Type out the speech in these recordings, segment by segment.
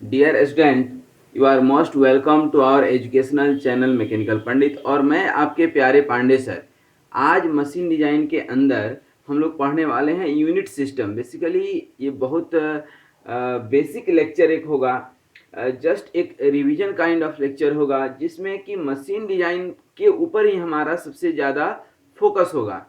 Dear student, you are most welcome to our educational channel mechanical Pandit. और मैं आपके प्यारे पांडे सर। आज मशीन डिजाइन के अंदर हम लोग पढ़ने वाले हैं यूनिट सिस्टम। बेसिकली ये बहुत बेसिक लेक्चर एक होगा, जस्ट एक रिवीजन काइंड ऑफ लेक्चर होगा, जिसमें कि मशीन डिजाइन के ऊपर ही हमारा सबसे ज़्यादा फोकस होगा।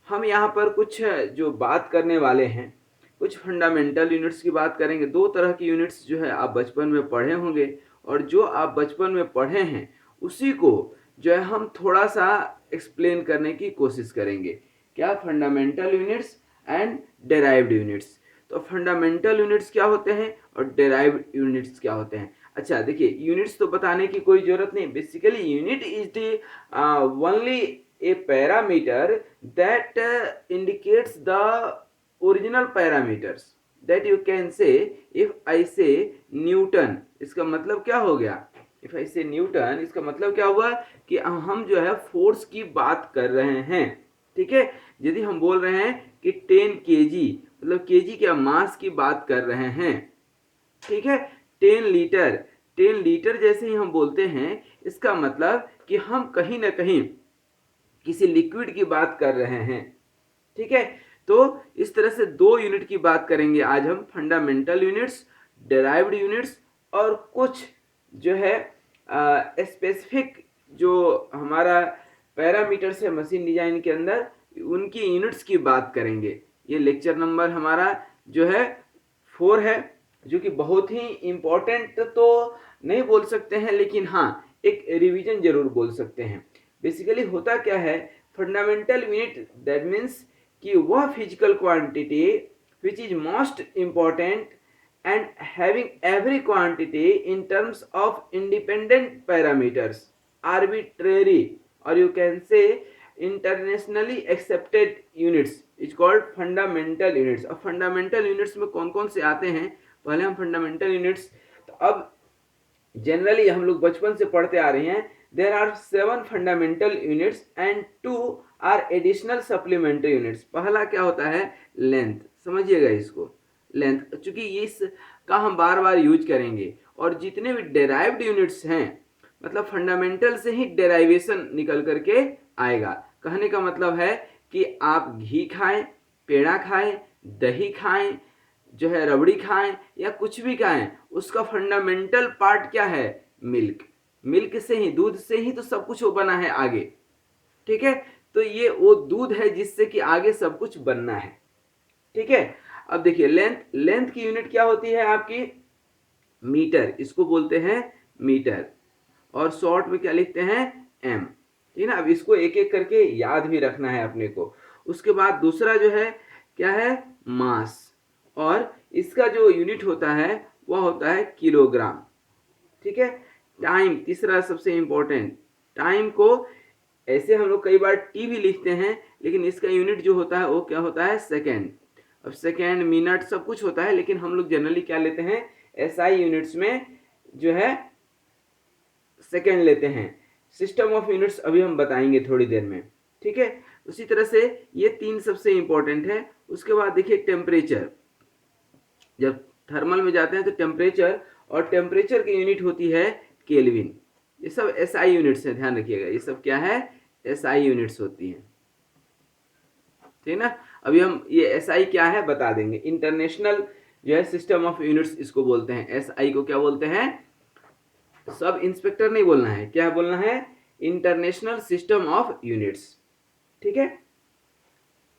हम यहाँ पर कुछ जो बात करने वाले हैं, कुछ फंडामेंटल यूनिट्स की बात करेंगे। दो तरह की यूनिट्स जो है आप बचपन में पढ़े होंगे, और जो आप बचपन में पढ़े हैं उसी को जो है हम थोड़ा सा एक्सप्लेन करने की कोशिश करेंगे। क्या? Fundamental units and derived units. तो फंडामेंटल यूनिट्स क्या होते हैं और डेराइव्ड यूनिट्स क्या होते हैं? अच्छा देखिए, यूनिट्स तो बताने की कोई जरूरत नहीं। Basically unit is the only a parameter that indicates the original parameters that you can say. if I say Newton, इसका मतलब क्या हो गया? if I say Newton, इसका मतलब क्या हुआ कि हम जो है फोर्स की बात कर रहे हैं। ठीक है, यदि हम बोल रहे हैं कि 10 kg, मतलब kg क्या, मास की बात कर रहे हैं। ठीक है, 10 लीटर, 10 लीटर जैसे ही हम बोलते हैं, इसका मतलब कि हम कहीं ना कहीं किसी लिक्विड की बात कर रहे हैं। ठीक है, तो इस तरह से दो यूनिट की बात करेंगे आज हम, फंडामेंटल यूनिट्स, डेराइव्ड यूनिट्स, और कुछ जो है स्पेसिफिक जो हमारा पैरामीटर्स है मशीन डिजाइन के अंदर, उनकी यूनिट्स की बात करेंगे। ये लेक्चर नंबर हमारा जो है 4 है, जो कि बहुत ही इम्पोर्टेंट तो नहीं बोल सकते हैं, लेकिन हाँ एक रिवीजन जरूर बोल सकते हैं। बेसिकली होता क्या है, फंडामेंटल यूनिट दैट मीन्स कि वह physical quantity which is most important and having every quantity in terms of independent parameters, arbitrary, or you can say internationally accepted units is called fundamental units। अब fundamental units में कौन कौन से आते हैं, पहले हम fundamental units, तो अब जनरली हम लोग बचपन से पढ़ते आ रहे हैं, there are 7 fundamental units and 2 are additional supplementary units. पहला क्या होता है? लेंथ। समझिएगा इसको, लेंथ, चूंकि इसका हम बार बार यूज करेंगे। और जितने भी डेराइव्ड यूनिट्स हैं, मतलब फंडामेंटल से ही डेराइवेशन निकल करके आएगा। कहने का मतलब है कि आप घी खाएं, पेड़ा खाएं, दही खाएं, जो है रबड़ी खाएं, या कुछ भी खाएं, उसका फंडामेंटल पार्ट क्या है? मिल्क। मिल्क से ही, दूध से ही तो सब कुछ वो बना है आगे। ठीक है, तो ये वो दूध है जिससे कि आगे सब कुछ बनना है। ठीक है, अब देखिए लेंथ, लेंथ की यूनिट क्या होती है आपकी? मीटर, इसको बोलते हैं मीटर, और शॉर्ट में क्या लिखते हैं? एम। ठीक है ना, अब इसको एक एक करके याद भी रखना है अपने को। उसके बाद दूसरा जो है क्या है? मास, और इसका जो यूनिट होता है वह होता है किलोग्राम। ठीक है, टाइम, तीसरा सबसे इंपॉर्टेंट, टाइम को ऐसे हम लोग कई बार टी भी लिखते हैं, लेकिन इसका यूनिट जो होता है वो क्या होता है? सेकेंड। अब सेकेंड, मिनट, सब कुछ होता है, लेकिन हम लोग जनरली क्या लेते हैं? एसआई यूनिट्स में जो है सेकेंड लेते हैं। सिस्टम ऑफ यूनिट्स अभी हम बताएंगे थोड़ी देर में। ठीक है, उसी तरह से ये 3 सबसे इंपॉर्टेंट है। उसके बाद देखिए टेम्परेचर, जब थर्मल में जाते हैं तो टेम्परेचर, और टेम्परेचर की यूनिट होती है केल्विन। ये सब एसआई यूनिट्स है, ध्यान रखिएगा, ये सब क्या है? एसआई यूनिट्स होती हैं। ठीक ना, अभी हम ये एसआई क्या है बता देंगे। इंटरनेशनल जो है सिस्टम ऑफ यूनिट्स इसको बोलते हैं। एसआई को क्या बोलते हैं? सब इंस्पेक्टर नहीं बोलना है, क्या बोलना है? International system of units. ठीक है,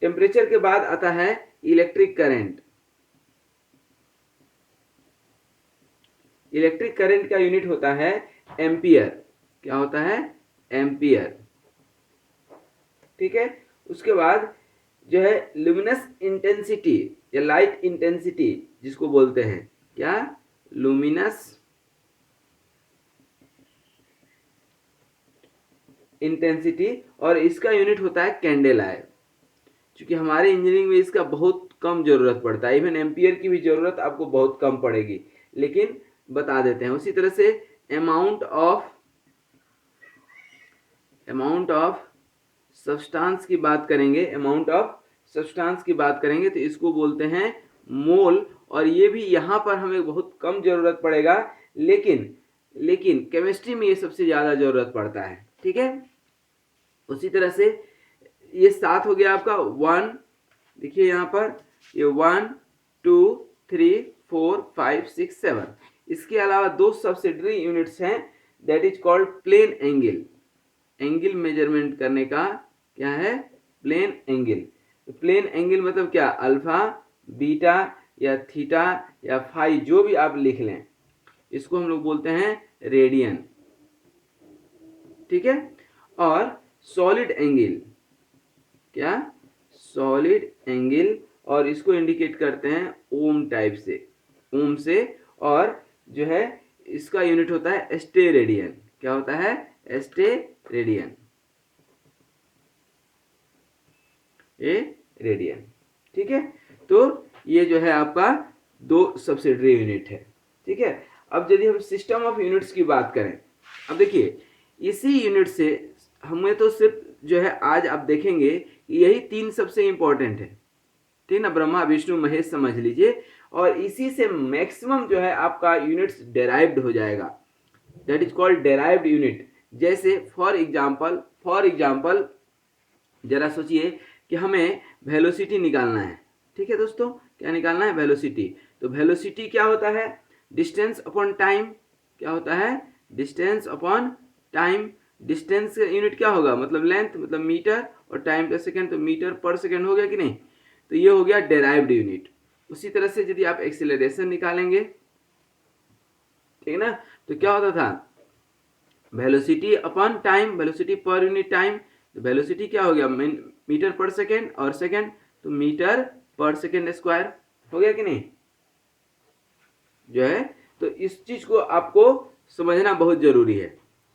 टेम्परेचर के बाद आता है इलेक्ट्रिक करंट। इलेक्ट्रिक करंट का यूनिट होता है एम्पियर। क्या होता है? एम्पियर। ठीक है, उसके बाद जो है लुमिनस इंटेंसिटी या लाइट इंटेंसिटी जिसको बोलते हैं, क्या? लुमिनस इंटेंसिटी, और इसका यूनिट होता है कैंडेला। क्योंकि हमारे इंजीनियरिंग में इसका बहुत कम जरूरत पड़ता है, इवन एम्पियर की भी जरूरत आपको बहुत कम पड़ेगी, लेकिन बता देते हैं। उसी तरह से अमाउंट ऑफ सब्सटेंस की बात करेंगे, अमाउंट ऑफ सब्सटेंस की बात करेंगे तो इसको बोलते हैं मोल और ये भी यहाँ पर हमें बहुत कम ज़रूरत पड़ेगा, लेकिन केमिस्ट्री में ये सबसे ज़्यादा ज़रूरत पड़ता है। ठीक है, उसी तरह से ये 7 हो गया आपका 1, देखिए यहाँ पर ये 1 2 3 4 5 6 7। इसके अलावा 2 सब्सिडरी यूनिट्स हैं, that is called plane angle. Angle measurement करने का क्या है, प्लेन एंगल। तो प्लेन एंगल मतलब क्या, अल्फा बीटा या थीटा या फाई, जो भी आप लिख लें, इसको हम लोग बोलते हैं रेडियन। ठीक है, और सॉलिड एंगल, क्या, सॉलिड एंगल, और इसको इंडिकेट करते हैं ओम टाइप से, ओम से, और जो है इसका यूनिट होता है स्टेरेडियन। क्या होता है, स्टेरेडियन, ए रेडियन। ठीक है, तो ये जो है आपका 2 सब्सिडरी यूनिट है। ठीक है, अब यदि हम सिस्टम ऑफ यूनिट्स की बात करें, अब देखिए इसी यूनिट से हमें तो सिर्फ जो है आज आप देखेंगे यही 3 सबसे इंपॉर्टेंट है। ठीक है ना, ब्रह्मा विष्णु महेश समझ लीजिए, और इसी से मैक्सिमम जो है आपका यूनिट्स डेराइव्ड हो जाएगा, that is called derived unit. जैसे फॉर एग्जाम्पल जरा सोचिए कि हमें वेलोसिटी निकालना है। ठीक है दोस्तों, क्या निकालना है, वेलोसिटी। तो वेलोसिटी क्या होता है, डिस्टेंस अपॉन टाइम। क्या होता है, डिस्टेंस अपॉन टाइम। डिस्टेंस का यूनिट क्या होगा, मतलब लेंथ, मतलब मीटर, और टाइम का सेकेंड, तो मीटर पर सेकेंड हो गया कि नहीं। तो ये हो गया डेराइव्ड यूनिट। उसी तरह से यदि आप एक्सेलरेशन निकालेंगे, ठीक है ना, तो क्या होता था, velocity upon time, velocity per unit time. तो वेलोसिटी क्या हो गया, मीटर पर सेकेंड, और सेकेंड तो मीटर पर सेकेंड स्क्वायर, हो गया कि नहीं, जो है। तो इस चीज को आपको समझना बहुत जरूरी है,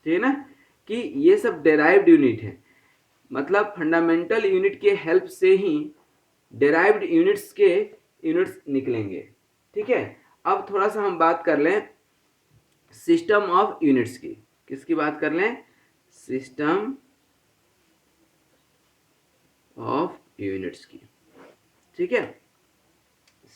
ठीक है ना, कि ये सब डेराइव्ड यूनिट है, मतलब फंडामेंटल यूनिट के हेल्प से ही डेराइव्ड यूनिट्स के यूनिट्स निकलेंगे। ठीक है, अब थोड़ा सा हम बात कर लें सिस्टम ऑफ यूनिट्स की। किसकी बात कर लें, सिस्टम ऑफ यूनिट्स की। ठीक है,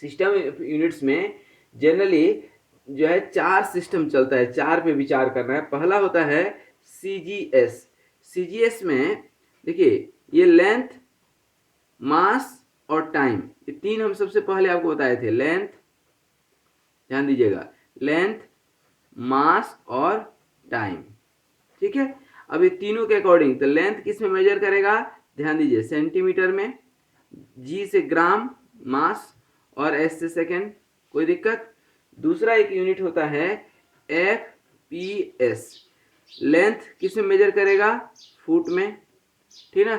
सिस्टम ऑफ यूनिट्स में जनरली जो है 4 सिस्टम चलता है, 4 पे विचार करना है। पहला होता है सीजीएस। सीजीएस में देखिए ये लेंथ, मास और टाइम, ये 3 हम सबसे पहले आपको बताए थे। लेंथ, ध्यान दीजिएगा, लेंथ, मास और टाइम। ठीक है, अब ये तीनों के अकॉर्डिंग, तो लेंथ किस में मेजर करेगा, ध्यान दीजिए सेंटीमीटर में, जी से ग्राम, मास, और एस से सेकेंड, कोई दिक्कत। दूसरा एक यूनिट होता है एफ पी एस, लेंथ किस में मेजर करेगा, फुट में। ठीक है ना,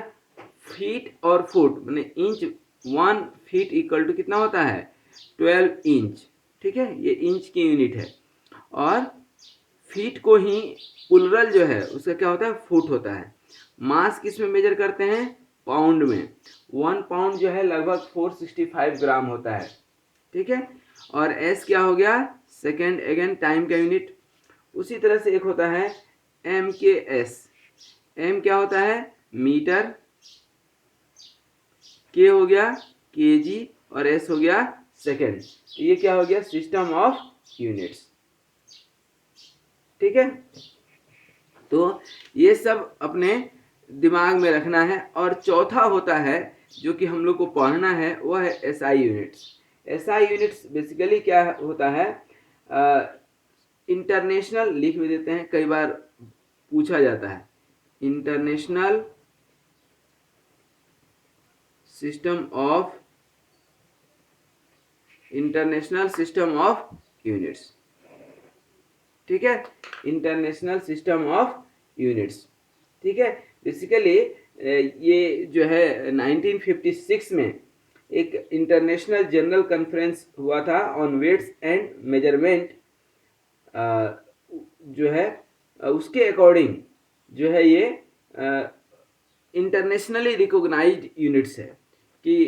फीट और फुट मैंने इंच, 1 फीट इक्वल टू कितना होता है, 12 इंच। ठीक है, ये इंच की यूनिट है। और फीट को ही प्लुरल जो है उसका क्या होता है, फुट होता है। मास किस में मेजर करते हैं, पाउंड में। 1 पाउंड जो है लगभग 465 ग्राम होता है। ठीक है, और एस क्या हो गया, सेकेंड, अगेन टाइम का यूनिट। उसी तरह से एक होता है एम के एस। एम क्या होता है, मीटर, के हो गया केजी, और एस हो गया सेकेंड। तो ये क्या हो गया, सिस्टम ऑफ यूनिट्स। ठीक है, तो ये सब अपने दिमाग में रखना है। और चौथा होता है जो कि हम लोग को पढ़ना है, वह है SI units. SI units basically क्या होता है, इंटरनेशनल, लिख भी देते हैं, कई बार पूछा जाता है, इंटरनेशनल सिस्टम ऑफ यूनिट्स। ठीक है, इंटरनेशनल सिस्टम ऑफ यूनिट्स। ठीक है, बेसिकली ये जो है 1956 में एक इंटरनेशनल जनरल कॉन्फ्रेंस हुआ था ऑन वेट्स एंड मेजरमेंट, जो है उसके अकॉर्डिंग जो है ये इंटरनेशनली रिकॉग्नाइज्ड यूनिट्स है। कि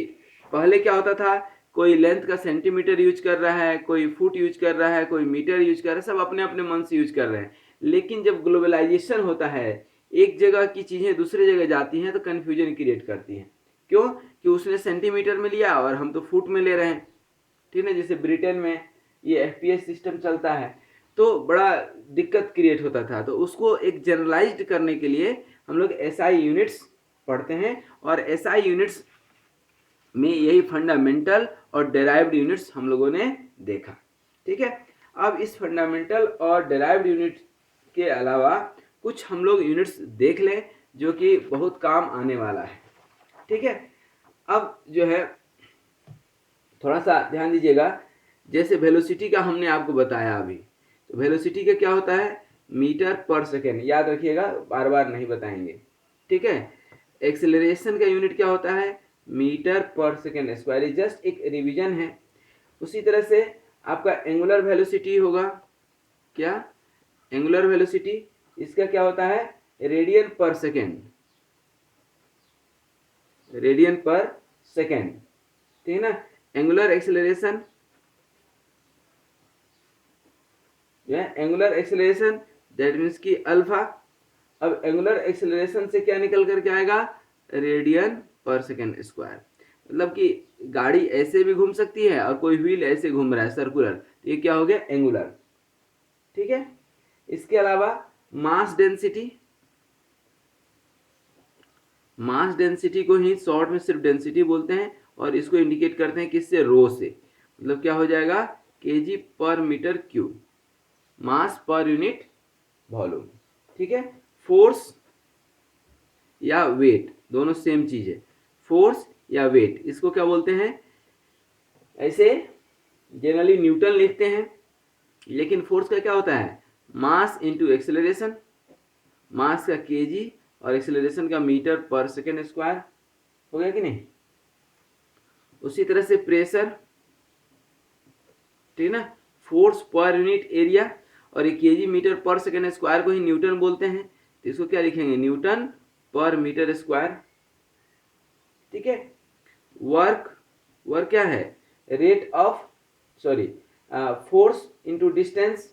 पहले क्या होता था, कोई लेंथ का सेंटीमीटर यूज कर रहा है, कोई फुट यूज कर रहा है, कोई मीटर यूज कर रहा है, सब अपने अपने मन से यूज कर रहे हैं। लेकिन जब ग्लोबलाइजेशन होता है, एक जगह की चीज़ें दूसरे जगह जाती हैं, तो कन्फ्यूजन क्रिएट करती हैं। क्यों, कि उसने सेंटीमीटर में लिया और हम तो फुट में ले रहे हैं। ठीक है, जैसे ब्रिटेन में ये एफपीएस सिस्टम चलता है, तो बड़ा दिक्कत क्रिएट होता था। तो उसको एक जनरलाइज्ड करने के लिए हम लोग एसआई यूनिट्स पढ़ते हैं, और एसआई यूनिट्स में यही फंडामेंटल और डेराइव्ड यूनिट्स हम लोगों ने देखा। ठीक है, अब इस फंडामेंटल और डेराइव्ड यूनिट के अलावा कुछ हम लोग यूनिट्स देख लें जो कि बहुत काम आने वाला है। ठीक है, अब जो है थोड़ा सा ध्यान दीजिएगा, जैसे वेलोसिटी का हमने आपको बताया अभी, तो वेलोसिटी का क्या होता है, मीटर पर सेकेंड, याद रखिएगा, बार बार नहीं बताएंगे। ठीक है, एक्सेलरेशन का यूनिट क्या होता है, मीटर पर सेकेंड स्क्वायर, जस्ट एक रिवीजन है। उसी तरह से आपका एंगुलर वेलोसिटी होगा, क्या, एंगुलर वेलोसिटी, इसका क्या होता है, रेडियन पर सेकेंड, रेडियन पर सेकेंड। ठीक है ना, angular acceleration, angular acceleration that means की अल्फा। अब एंगुलर एक्सेलरेशन से क्या निकल करके आएगा, रेडियन पर सेकेंड स्क्वायर। मतलब कि गाड़ी ऐसे भी घूम सकती है और कोई व्हील ऐसे घूम रहा है सर्कुलर, तो ये क्या हो गया, एंगुलर। ठीक है, इसके अलावा मास डेंसिटी, मास डेंसिटी को ही शॉर्ट में सिर्फ डेंसिटी बोलते हैं, और इसको इंडिकेट करते हैं किससे, रो से। मतलब क्या हो जाएगा, केजी पर मीटर क्यूब, मास पर यूनिट वॉल्यूम। ठीक है, फोर्स या वेट दोनों सेम चीज है, फोर्स या वेट, इसको क्या बोलते हैं, ऐसे जनरली न्यूटन लिखते हैं, लेकिन फोर्स का क्या होता है, मास इंटू एक्सेलरेशन, मास का केजी और एक्सेलरेशन का मीटर पर सेकेंड स्क्वायर, हो गया कि नहीं। उसी तरह से प्रेशर, ठीक है ना, फोर्स पर यूनिट एरिया, और ये केजी मीटर पर सेकेंड स्क्वायर को ही न्यूटन बोलते हैं, तो इसको क्या लिखेंगे, न्यूटन पर मीटर स्क्वायर। ठीक है, वर्क, वर्क क्या है, rate of, sorry, force into distance,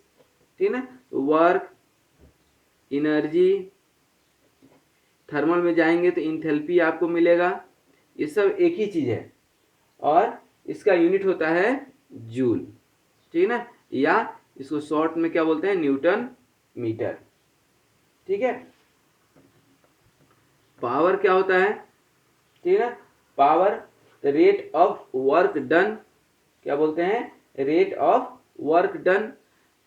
ठीक है ना, वर्क, एनर्जी, थर्मल में जाएंगे तो इंथैल्पी आपको मिलेगा, ये सब एक ही चीज है, और इसका यूनिट होता है जूल। ठीक है ना, या इसको शॉर्ट में क्या बोलते हैं, न्यूटन मीटर। ठीक है, पावर क्या होता है, ठीक है ना, power rate of work done, क्या बोलते हैं, rate of work done,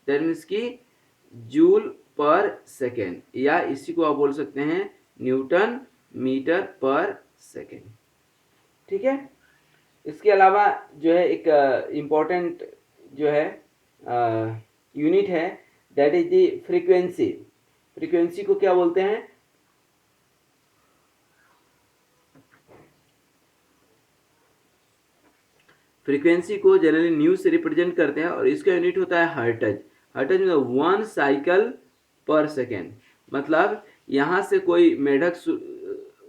that means की जूल पर सेकेंड, या इसी को आप बोल सकते हैं न्यूटन मीटर पर सेकेंड। ठीक है, इसके अलावा जो है एक इम्पोर्टेंट जो है यूनिट है, that is the frequency. Frequency को क्या बोलते हैं, फ्रीक्वेंसी को जनरली न्यूज से रिप्रेजेंट करते हैं, और इसका यूनिट होता है हर्ट्ज। हर्ट्ज मतलब 1 साइकिल पर सेकेंड, मतलब यहाँ से कोई मेढक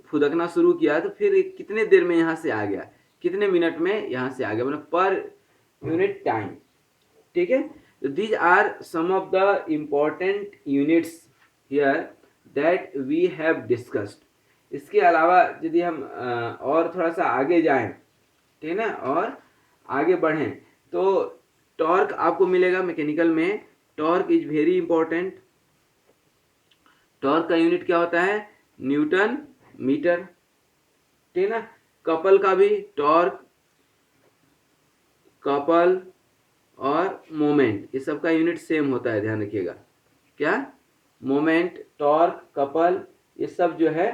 फुदकना शुरू किया तो फिर कितने देर में यहाँ से आ गया, कितने मिनट में यहाँ से आ गया, मतलब पर यूनिट टाइम। ठीक है, तो these are some of the important units here that we have discussed. इसके अलावा यदि हम और थोड़ा सा आगे जाएं, ठीक है ना, और आगे बढ़ें, तो टॉर्क आपको मिलेगा मैकेनिकल में, torque is very important. Torque का यूनिट क्या होता है, न्यूटन मीटर। ठीक है ना, कपल का भी टॉर्क, कपल और मोमेंट, ये सब का यूनिट सेम होता है, ध्यान रखिएगा, क्या, मोमेंट, टॉर्क, कपल, ये सब जो है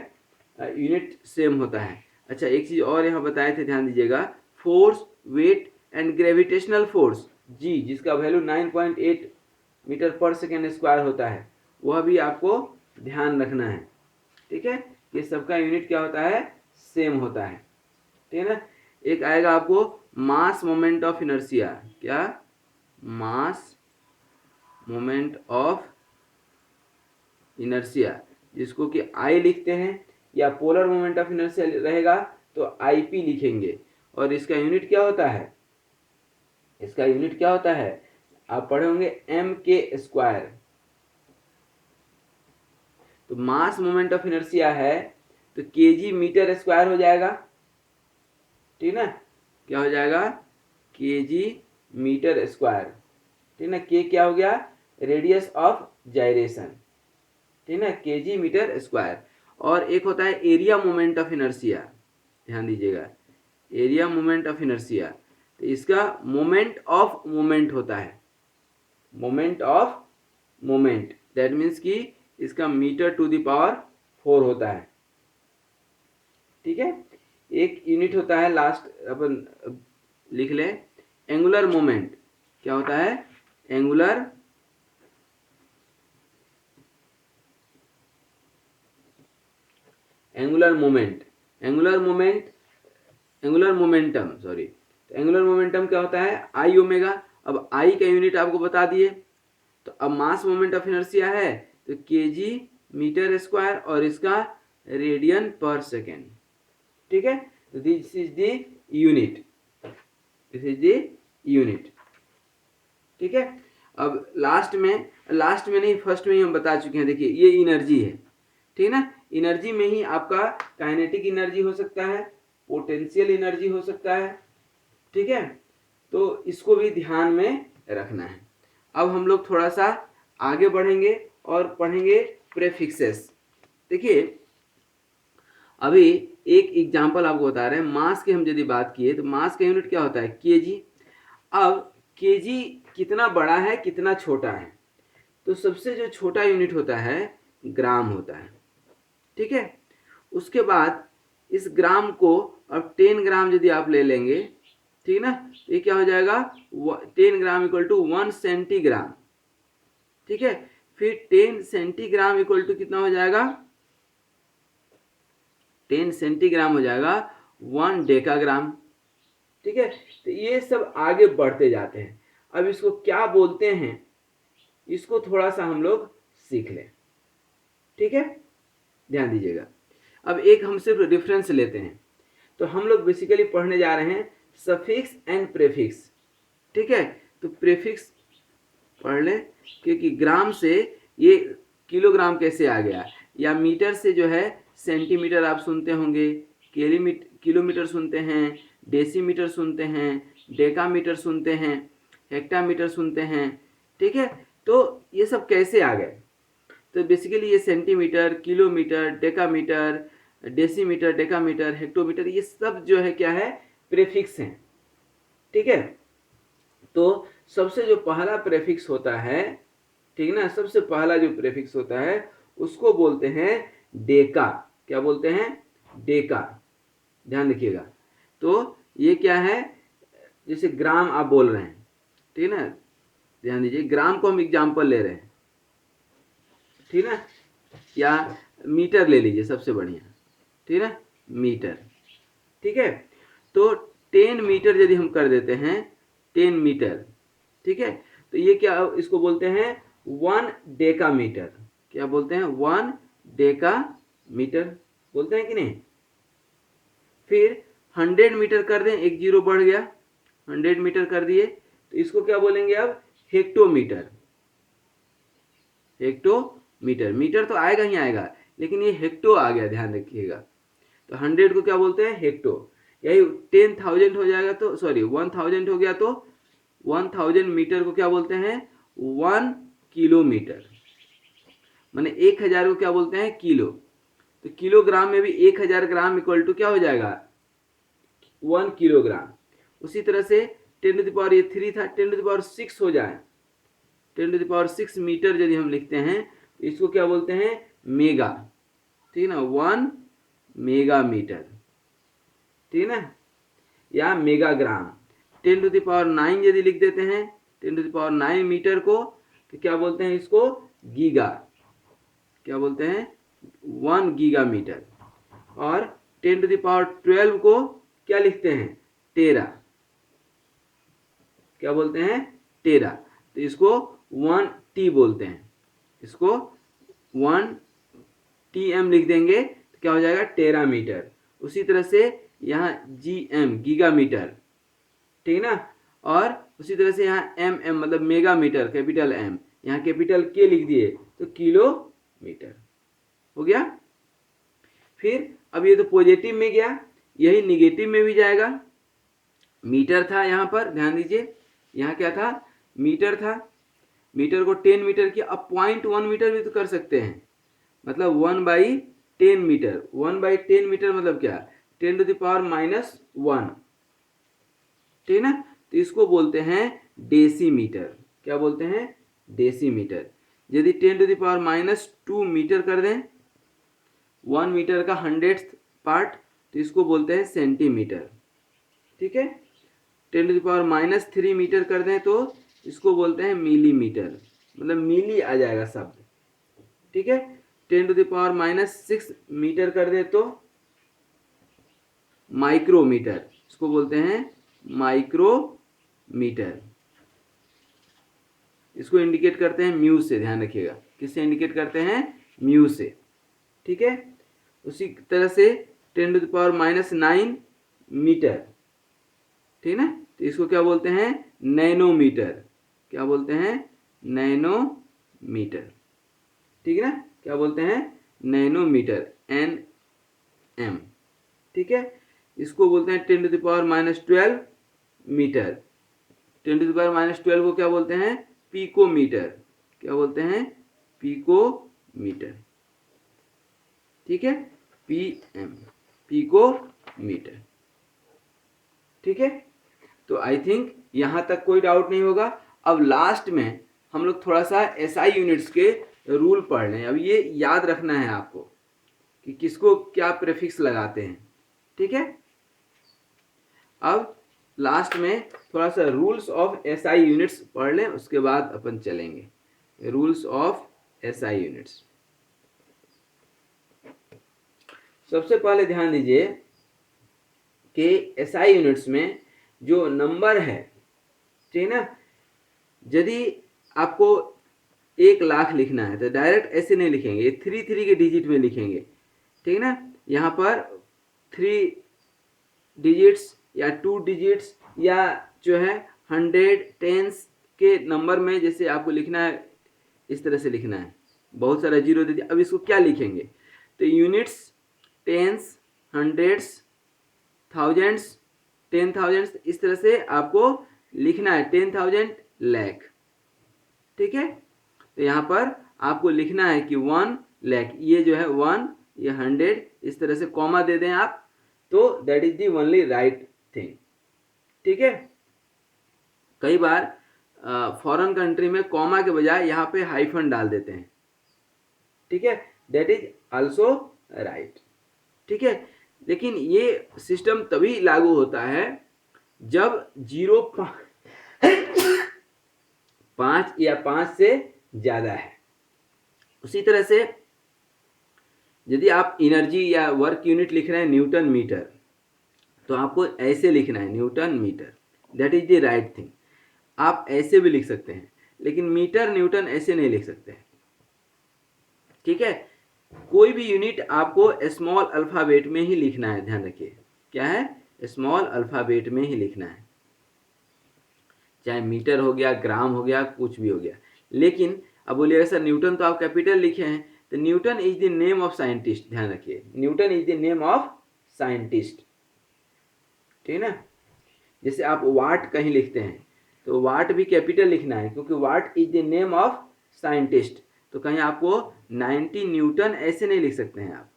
यूनिट सेम होता है। अच्छा, एक चीज और यहाँ बताए थे, ध्यान दीजिएगा, force, weight and gravitational force, g, जिसका वैल्यू 9.8 मीटर पर सेकेंड स्क्वायर होता है, वह भी आपको ध्यान रखना है। ठीक है, ये सबका यूनिट क्या होता है, सेम होता है। ठीक है ना, एक आएगा आपको मास मोमेंट ऑफ इनर्शिया, क्या, मास मोमेंट ऑफ इनर्शिया, जिसको कि आई लिखते हैं, या पोलर मोमेंट ऑफ इनर्शिया रहेगा तो आईपी लिखेंगे, और इसका यूनिट क्या होता है, इसका यूनिट क्या होता है, आप पढ़े होंगे एम के स्क्वायर। तो मास मोमेंट ऑफ इनर्शिया है तो केजी मीटर स्क्वायर हो जाएगा, ठीक ना, क्या हो जाएगा, केजी मीटर स्क्वायर, ठीक ना। के क्या हो गया, रेडियस ऑफ जाइरेशन, ठीक ना, केजी मीटर स्क्वायर। और एक होता है एरिया मोमेंट ऑफ इनर्शिया, ध्यान दीजिएगा, एरिया मोमेंट ऑफ इनर्शिया। तो इसका मोमेंट ऑफ मोमेंट होता है, moment of moment, that means कि इसका मीटर टू द पावर 4 होता है, ठीक है। एक यूनिट होता है, लास्ट अपन लिख लें, एंगुलर मोमेंट। क्या होता है, angular angular moment, angular moment, angular momentum, sorry. Angular momentum क्या होता है, आई ओमेगा। अब आई का यूनिट आपको बता दिए। तो अब मास मोमेंट ऑफ इनर्शिया है तो केजी मीटर स्क्वायर और इसका रेडियन पर सेकेंड, ठीक है। तो this is the unit, this is the unit, ठीक है। अब लास्ट में नहीं, फर्स्ट में ही हम बता चुके हैं। देखिए ये एनर्जी है, ठीक है ना। एनर्जी में ही आपका काइनेटिक एनर्जी हो सकता है, पोटेंशियल एनर्जी हो सकता है, ठीक है। तो इसको भी ध्यान में रखना है। अब हम लोग थोड़ा सा आगे बढ़ेंगे और पढ़ेंगे प्रेफिक्सेस। देखिए अभी एक एग्जांपल आपको बता रहे हैं, मास की हम यदि बात किए तो मास का यूनिट क्या होता है, केजी। अब केजी कितना बड़ा है कितना छोटा है, तो सबसे जो छोटा यूनिट होता है ग्राम होता है, ठीक है। उसके बाद इस ग्राम को अब 10 ग्राम यदि आप ले लेंगे, ठीक है ना, तो ये क्या हो जाएगा, 10 ग्राम इक्वल टू 1 सेंटीग्राम, ठीक है। फिर 10 सेंटीग्राम इक्वल टू कितना हो जाएगा, 10 सेंटीग्राम हो जाएगा 1 डेकाग्राम, ठीक है। तो ये सब आगे बढ़ते जाते हैं। अब इसको क्या बोलते हैं, इसको थोड़ा सा हम लोग सीख लें, ठीक है, ध्यान दीजिएगा। अब एक हम सिर्फ डिफरेंस लेते हैं। तो हम लोग बेसिकली पढ़ने जा रहे हैं सफिक्स एंड प्रेफिक्स, ठीक है। तो प्रेफिक्स पढ़ लें, क्योंकि ग्राम से ये किलोग्राम कैसे आ गया, या मीटर से जो है सेंटीमीटर आप सुनते होंगे, किलोमीटर सुनते हैं, डेसीमीटर सुनते हैं, डेकामीटर सुनते हैं, हेक्टामीटर सुनते हैं, ठीक है। तो ये सब कैसे आ गए, तो बेसिकली ये centimetre, kilometre, decametre, decimetre, decametre, hectometre, ये सब जो है क्या है, प्रेफिक्स हैं, ठीक है। तो सबसे जो पहला प्रेफिक्स होता है, ठीक ना, सबसे पहला जो प्रेफिक्स होता है उसको बोलते हैं डेका। क्या बोलते हैं, डेका, ध्यान रखिएगा। तो ये क्या है, जैसे ग्राम आप बोल रहे हैं, ठीक है ना, ध्यान दीजिए, ग्राम को हम एग्जाम्पल ले रहे हैं, ठीक है ना, या मीटर ले लीजिए सबसे बढ़िया, ठीक है ना, मीटर, ठीक है। तो 10 मीटर यदि हम कर देते हैं, 10 मीटर, ठीक है, तो ये क्या, इसको बोलते हैं 1 डेकामीटर। क्या बोलते हैं, 1 डेकामीटर बोलते हैं कि नहीं। फिर 100 मीटर कर दें, एक जीरो बढ़ गया, 100 मीटर कर दिए, तो इसको क्या बोलेंगे अब, हेक्टोमीटर। हेक्टोमीटर, मीटर तो आएगा ही आएगा, लेकिन ये हेक्टो आ गया, ध्यान रखिएगा। तो 100 को क्या बोलते हैं, हेक्टो। यही 10,000 हो जाएगा तो, सॉरी 1000 हो गया तो 1000 मीटर को क्या बोलते हैं, 1 किलोमीटर। माने 1000 को क्या बोलते हैं, किलो। तो किलोग्राम में भी 1000 ग्राम इक्वल टू क्या हो जाएगा, 1 किलोग्राम। उसी तरह से 10 टू द पावर, ये 3 था, 10 टू द पावर 6 हो जाए, 10 टू द पावर 6 मीटर यदि हम लिखते हैं, इसको क्या बोलते हैं, मेगा, ठीक है ना, 1 मेगा मीटर, ठीक है ना, या मेगाग्राम। 10 टू द पावर 9 यदि लिख देते हैं, 10 टू द पावर 9 मीटर को, तो क्या बोलते हैं इसको, गीगा। क्या बोलते हैं, 1 गीगा मीटर। और 10 टू द पावर 12 को क्या लिखते हैं, टेरा। क्या बोलते हैं, टेरा। तो इसको 1 टी बोलते हैं, इसको 1 TM लिख देंगे तो क्या हो जाएगा, टेरा मीटर। उसी तरह से यहाँ GM गीगा मीटर, ठीक है ना। और उसी तरह से यहाँ MM मतलब मेगा मीटर, कैपिटल M, यहाँ कैपिटल K लिख दिए तो किलोमीटर हो गया। फिर अब ये तो पॉजिटिव में गया, यही निगेटिव में भी जाएगा। मीटर था यहाँ पर, ध्यान दीजिए, यहाँ क्या था, मीटर था। मीटर को 10 मीटर किया, अब 0.1 मीटर भी तो कर सकते हैं, मतलब 1/10 मीटर। 1/10 मीटर मतलब क्या, 10⁻⁻1, ठीक है ना। तो इसको बोलते हैं डेसीमीटर। क्या बोलते हैं, डेसीमीटर। यदि 10⁻⁻2 मीटर कर दें, 1 मीटर का 100th पार्ट, तो इसको बोलते हैं सेंटीमीटर, ठीक है। 10⁻³ मीटर कर दें तो इसको बोलते हैं मिलीमीटर, मतलब मिली आ जाएगा शब्द, ठीक है। 10⁻⁻6 मीटर कर दे तो माइक्रोमीटर, इसको बोलते हैं माइक्रोमीटर। इसको इंडिकेट करते हैं म्यू से, ध्यान रखिएगा, किससे इंडिकेट करते हैं, म्यू से, ठीक है। उसी तरह से 10⁻⁹ मीटर, ठीक है ना, तो इसको क्या बोलते हैं, नैनोमीटर। क्या बोलते हैं, नैनोमीटर, ठीक है ना, क्या बोलते हैं, नैनोमीटर, NM, ठीक है। इसको बोलते हैं 10⁻12 मीटर। 10⁻12 को क्या बोलते हैं, पिकोमीटर। क्या बोलते हैं, पिकोमीटर, ठीक है, PM, पिकोमीटर, ठीक है। तो आई थिंक यहाँ तक कोई डाउट नहीं होगा। अब लास्ट में हम लोग थोड़ा सा SI यूनिट्स के रूल पढ़ लें। अब ये याद रखना है आपको कि किसको क्या प्रीफिक्स लगाते हैं, ठीक है। अब लास्ट में थोड़ा सा रूल्स ऑफ SI यूनिट्स पढ़ लें, उसके बाद अपन चलेंगे। रूल्स ऑफ SI यूनिट्स, सबसे पहले ध्यान दीजिए कि SI यूनिट्स में जो नंबर है, ठीक है ना, यदि आपको 1,00,000 लिखना है तो डायरेक्ट ऐसे नहीं लिखेंगे, 3 के डिजिट में लिखेंगे, ठीक है ना। यहाँ पर 3 डिजिट्स या 2 डिजिट्स या जो है 100 टेंस के नंबर में जैसे आपको लिखना है, इस तरह से लिखना है, बहुत सारा जीरो दे दिया। अब इसको क्या लिखेंगे, तो यूनिट्स, टेंस, हंड्रेड्स, थाउजेंड्स, 10,000, इस तरह से आपको लिखना है, 10,000 लाख, ठीक है। तो यहाँ पर आपको लिखना है कि 1 लाख, ये जो है 1, ये 100, इस तरह से कॉमा दे दें आप, तो that is the only right thing, ठीक है। कई बार फॉरेन कंट्री में कॉमा के बजाय यहाँ पे हाइफन डाल देते हैं, ठीक है, दैट इज आल्सो राइट, ठीक है। लेकिन ये सिस्टम तभी लागू होता है जब 5 या 5 से ज्यादा है। उसी तरह से यदि आप एनर्जी या वर्क यूनिट लिख रहे हैं न्यूटन मीटर, तो आपको ऐसे लिखना है, newton metre, that is the right thing. आप ऐसे भी लिख सकते हैं, लेकिन मीटर न्यूटन ऐसे नहीं लिख सकते हैं, ठीक है। कोई भी यूनिट आपको स्मॉल अल्फाबेट में ही लिखना है, ध्यान रखिए, क्या है, स्मॉल अल्फाबेट में ही लिखना है, चाहे मीटर हो गया, ग्राम हो गया, कुछ भी हो गया। लेकिन अब बोलिएगा सर न्यूटन तो आप कैपिटल लिखे हैं, तो Newton is the name of scientist, ध्यान रखिए, Newton is the name of scientist, ठीक है ना। जैसे आप वाट कहीं लिखते हैं तो वाट भी कैपिटल लिखना है, क्योंकि what is the name of scientist. तो कहीं आपको 90 न्यूटन ऐसे नहीं लिख सकते हैं आप,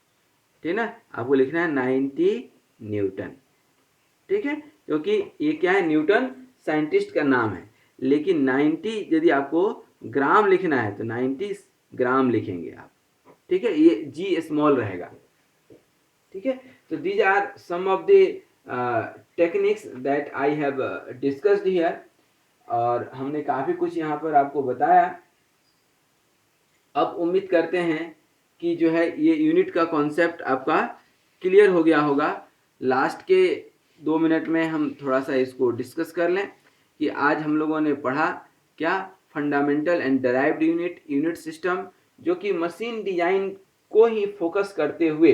ठीक है ना, आपको लिखना है 90 न्यूटन, ठीक है, क्योंकि ये क्या है, न्यूटन साइंटिस्ट का नाम है। लेकिन 90 यदि आपको ग्राम लिखना है तो 90 ग्राम लिखेंगे आप, ठीक है, ये जी स्मॉल रहेगा, ठीक है। तो these are some of the techniques that I have discussed here, और हमने काफ़ी कुछ यहाँ पर आपको बताया। अब उम्मीद करते हैं कि जो है ये यूनिट का कॉन्सेप्ट आपका क्लियर हो गया होगा। लास्ट के 2 मिनट में हम थोड़ा सा इसको डिस्कस कर लें कि आज हम लोगों ने पढ़ा क्या, fundamental and derived unit system, जो कि मशीन डिजाइन को ही फोकस करते हुए,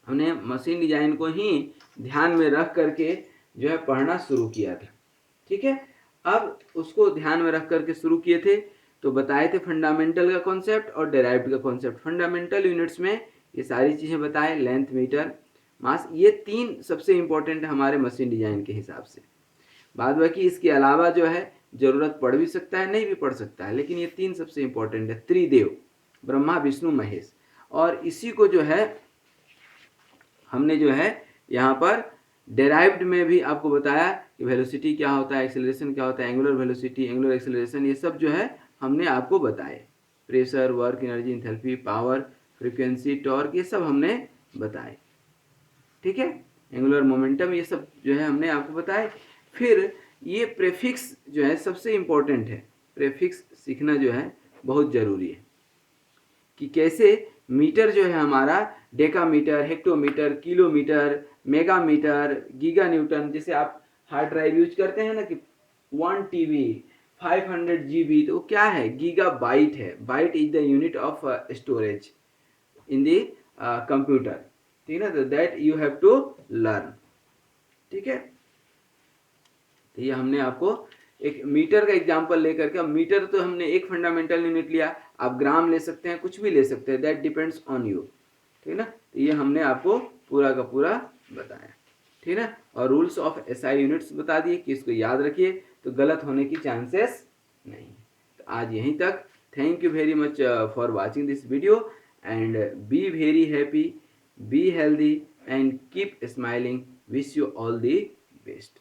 हमने मशीन डिजाइन को ही ध्यान में रख करके जो है पढ़ना शुरू किया था, ठीक है। अब उसको ध्यान में रख करके शुरू किए थे तो बताए थे फंडामेंटल का कॉन्सेप्ट और डेराइव्ड का कॉन्सेप्ट। फंडामेंटल यूनिट्स में ये सारी चीज़ें बताए, लेंथ मीटर, मास, ये 3 सबसे इम्पोर्टेंट है हमारे मशीन डिजाइन के हिसाब से। बाद बाकी इसके अलावा जो है जरूरत पड़ भी सकता है, नहीं भी पड़ सकता है, लेकिन ये 3 सबसे इम्पोर्टेंट है। त्रिदेव, ब्रह्मा विष्णु महेश। और इसी को जो है हमने जो है यहाँ पर डेराइव्ड में भी आपको बताया कि वेलोसिटी क्या होता है, एक्सेलरेशन क्या होता है, एंगुलर वेलोसिटी, एंगुलर एक्सेलरेशन, ये सब जो है हमने आपको बताए। Pressure, work, energy, enthalpy, power, frequency, torque, ये सब हमने बताए। ठीक है, एंगुलर मोमेंटम, ये सब जो है हमने आपको बताए। फिर ये प्रेफिक्स जो है सबसे इम्पोर्टेंट है। प्रेफिक्स सीखना जो है बहुत ज़रूरी है कि कैसे मीटर जो है हमारा decametre, hectometre, kilometre, megametre, giga newton, जैसे आप हार्ड ड्राइव यूज करते हैं ना कि 1 TB 500 GB, तो क्या है, गीगा बाइट है। Byte is the unit of storage in the computer. ठीक है ना, तो that you have to learn. ठीक है, तो ये हमने आपको एक मीटर का एग्जांपल लेकर के, मीटर तो हमने एक फंडामेंटल यूनिट लिया, आप ग्राम ले सकते हैं, कुछ भी ले सकते हैं, दैट डिपेंड्स ऑन यू। ठीक है ना, तो ये हमने आपको पूरा का पूरा बताया। ठीक है ना, और रूल्स ऑफ SI यूनिट्स बता दिए कि इसको याद रखिए, तो गलत होने की चांसेस नहीं। तो आज यहीं तक। Thank you very much for watching this video, and be very happy, be healthy, and keep smiling. Wish you all the best.